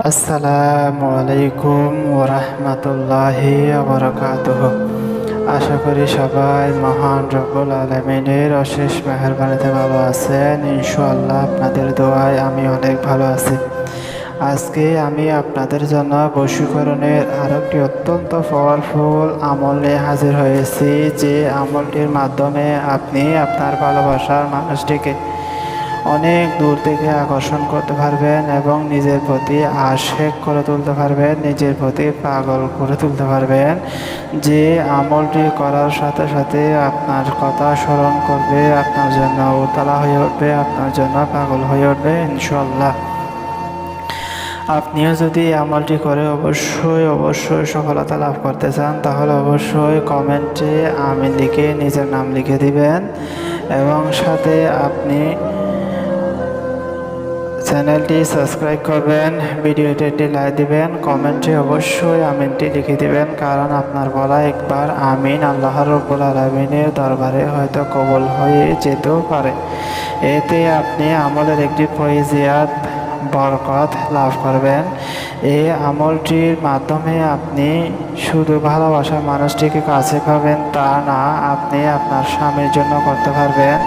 আসসালামু আলাইকুম ওরহমতুল্লাহি ওবরাকাতুহ। আশা করি সবাই মহান রব্বুল আলামিনের অশেষ মেহেরবানিতে ভালো আছেন। ইনশাআল্লাহ আপনাদের দোয়ায় আমি অনেক ভালো আছি। আজকে আমি আপনাদের জন্য বশীকরণের আরেকটি অত্যন্ত পাওয়ারফুল আমল নিয়ে হাজির হয়েছি, যে আমলটির মাধ্যমে আপনি আপনার ভালোবাসার মানুষটিকে অনেক দূর থেকে আকর্ষণ করতে পারবেন এবং নিজের প্রতি আশেক করে তুলতে পারবেন, নিজের প্রতি পাগল করে তুলতে পারবেন। যে আমলটি করার সাথে সাথে আপনার কথা স্মরণ করবে, আপনার জন্য উতলা হয়ে উঠবে, আপনার জন্য পাগল হয়ে উঠবে ইনশাআল্লাহ। আপনিও যদি আমলটি করে অবশ্যই সফলতা লাভ করতে চান, তাহলে অবশ্যই কমেন্টে আমি লিখে নিজের নাম লিখে দিবেন এবং সাথে আপনি চ্যানেলটি সাবস্ক্রাইব করবেন, ভিডিওটি একটি লাইক দিবেন, কমেন্টে অবশ্যই আমিনটি লিখে দিবেন। কারণ আপনার বলা একবার আমিন আল্লাহ রাব্বুল আলামিনের দরবারে হয়তো কবুল হয়ে যেতেও পারে। এতে আপনি আমলের একটি ফয়জিয়াত বরকত লাভ করবেন। এই আমলটির মাধ্যমে আপনি শুধু ভালোবাসার মানুষটিকে কাছে পাবেন তা না, আপনি আপনার স্বামীর জন্য করতে পারবেন,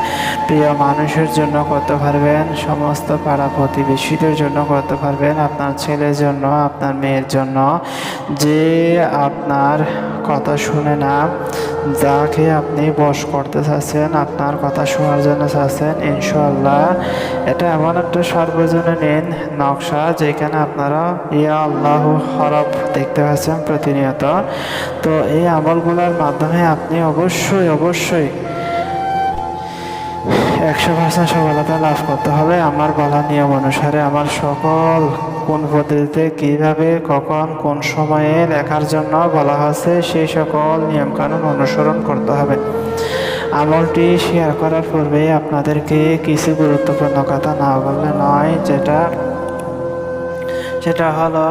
প্রিয় মানুষের জন্য করতে পারবেন, সমস্ত পাড়া প্রতিবেশীদের জন্য করতে পারবেন, আপনার ছেলের জন্য, আপনার মেয়ের জন্য, যে আপনার কথা শুনে না, যাকে আপনি বশ করতে চাচ্ছেন, আপনার কথা শোনার জন্য চাচ্ছেন। ইনশাআল্লাহ এটা এমন একটা সার্বজনীন নকশা যেখানে আপনারা ইয়া আল্লাহ হরফ দেখতে পাচ্ছেন প্রতিনিয়ত। তো এই আমলগুলোর মাধ্যমে আপনি অবশ্যই 100% সফলতা লাভ করতে হবে। আমার বলা নিয়ম অনুসারে আমার সকল কোন পদ্ধতিতে কীভাবে কখন কোন সময়ে লেখার জন্য বলা হয়েছে সেই সকল নিয়মকানুন অনুসরণ করতে হবে। আমলটি শেয়ার করার পূর্বে আপনাদেরকে কিছু গুরুত্বপূর্ণ কথা না বললে নয়, সেটা হলো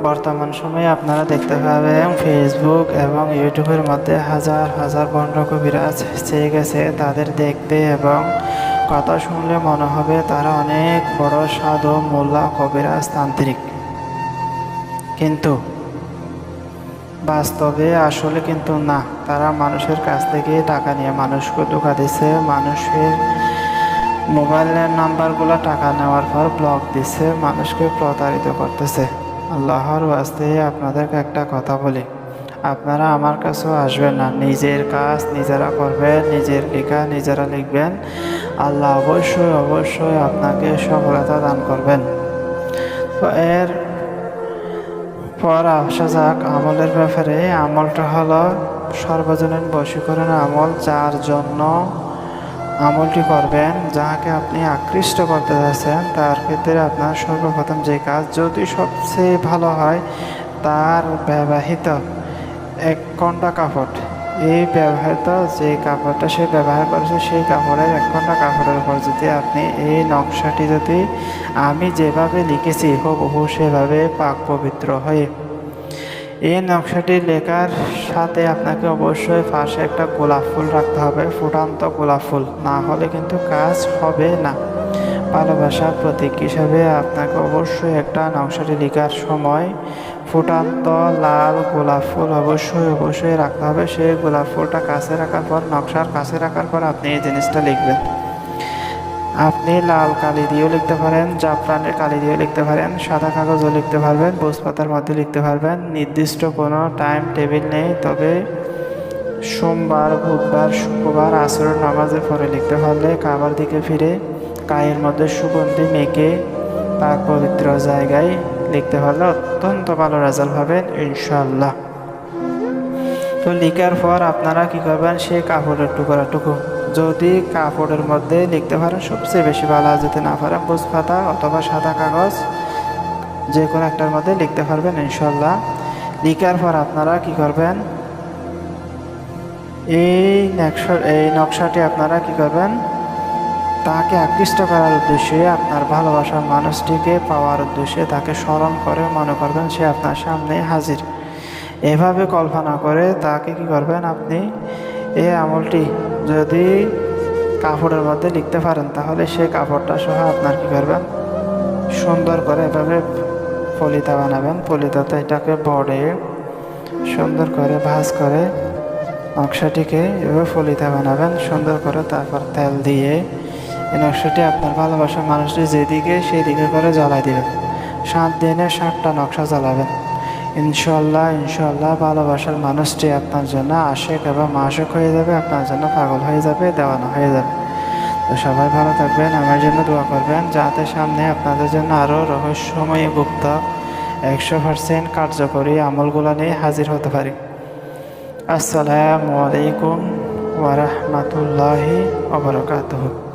বর্তমান সময়ে আপনারা দেখতে পাবেন ফেসবুক এবং ইউটিউবের মধ্যে হাজার হাজার ভণ্ড কবিরাজ চেয়ে গেছে। তাদের দেখতে এবং কথা শুনলে মনে হবে তারা অনেক বড় সাধু, মোল্লা, কবিরাজ, তান্ত্রিক, কিন্তু বাস্তবে আসলে কিন্তু না। তারা মানুষের কাছ থেকে টাকা নিয়ে মানুষকে ধোঁকা দিচ্ছে, মানুষের মোবাইলের নাম্বারগুলো টাকা নেওয়ার পর ব্লক দিচ্ছে, মানুষকে প্রতারিত করতেছে। আল্লাহর ওয়াস্তে আপনাদেরকে একটা কথা বলি, আপনারা আমার কাছেও আসবেন না, নিজের কাজ নিজেরা করবেন, নিজের লেখা নিজেরা লিখবেন। আল্লাহ অবশ্যই আপনাকে সফলতা দান করবেন। তো এর পর আসা যাক আমলের ব্যাপারে। আমলটা হলো সর্বজনীন বশীকরণ আমল, যার জন্য আমলটি করবেন, যাকে আপনি আকৃষ্ট করতে যাচ্ছেন, তার ক্ষেত্রে আপনার সর্বপ্রথম যে কাজ যদি সবচেয়ে ভালো হয়, তার ব্যবহৃত 1 ঘন্টা কাপড়, এই ব্যবহৃত যে কাপড়টা সে ব্যবহার করেছে সেই কাপড়ের 1 ঘন্টা কাপড়ের উপর যদি আপনি এই নকশাটি যদি আমি যেভাবে লিখেছি হুবহু সেভাবে পাক পবিত্র হয়ে এই নকশাটি লেখার সাথে আপনাকে অবশ্যই পাশে একটা গোলাপ ফুল রাখতে হবে, ফুটান্ত গোলাপ ফুল, না হলে কিন্তু কাজ হবে না। ভালোবাসার প্রতীক হিসাবে আপনাকে অবশ্যই একটা নকশাটি লেখার সময় ফুটান্ত লাল গোলাপ ফুল অবশ্যই রাখতে হবে। সেই গোলাপ ফুলটা কাছে রাখার পর, নকশার কাছে রাখার পর আপনি এই জিনিসটা লিখবেন। আপনি লাল কালি দিয়েও লিখতে পারেন, জাফরানের কালি দিয়েও লিখতে পারেন, সাদা কাগজও লিখতে পারবেন, বসপাতার মধ্যে লিখতে পারবেন। নির্দিষ্ট কোনো টাইম টেবিল নেই, তবে সোমবার, বুধবার, শুক্রবার আসরের নামাজের পরে লিখতে পারলে কাবার দিকে ফিরে গায়ের মধ্যে সুগন্ধি মেখে পাক পবিত্র জায়গায় লিখতে পারলে অত্যন্ত ভালো রেজাল্ট পাবেন ইনশাআল্লাহ। তো লিখার পর আপনারা কি করবেন, সেই কাপড়ের টুকরাটুকু যদি কাপড়ের মধ্যে লিখতে পারেন সবচেয়ে বেশি ভালো, যদি না পারেন বসপাতা অথবা সাদা কাগজ যে কোনো একটার মধ্যে লিখতে পারবেন ইনশাআল্লাহ। লিখার পর আপনারা কি করবেন, এই নকশাটি আপনারা কি করবেন, তাকে আকৃষ্ট করার উদ্দেশ্যে, আপনার ভালোবাসার মানুষটিকে পাওয়ার উদ্দেশ্যে তাকে স্মরণ করে মনে করবেন সে আপনার সামনে হাজির। এভাবে কল্পনা করে তাকে কি করবেন, আপনি এই আমলটি যদি কাপড়ের মধ্যে লিখতে পারেন তাহলে সেই কাপড়টা সহ আপনার কি করবেন, সুন্দর করে এভাবে পলিতা বানাবেন। পলিতাতে এটাকে বড়ে সুন্দর করে ভাঁজ করে নকশাটিকে এভাবে পলিতা বানাবেন সুন্দর করে। তারপর তেল দিয়ে এই নকশাটি আপনার ভালোবাসার মানুষটি যেদিকে সেই দিকে করে জ্বালাই দিবেন। 7 দিনে 7টা নকশা জ্বালাবেন। ইনশাল্লাহ ইনশাল্লাহ ভালোবাসার মানুষটি আপনার জন্য আশেক এবং মাশেক হয়ে যাবে, আপনার জন্য পাগল হয়ে যাবে, দেওয়ানা হয়ে যাবে। তো সবাই ভালো থাকবেন, আমার জন্য দোয়া করবেন যাতে সামনে আপনাদের জন্য আরও রহস্যময় গুপ্ত 100% কার্যকরী আমলগুলো নিয়ে হাজির হতে পারি। আসসালামু আলাইকুম ওয়া রাহমাতুল্লাহি ওয়া বারাকাতুহু।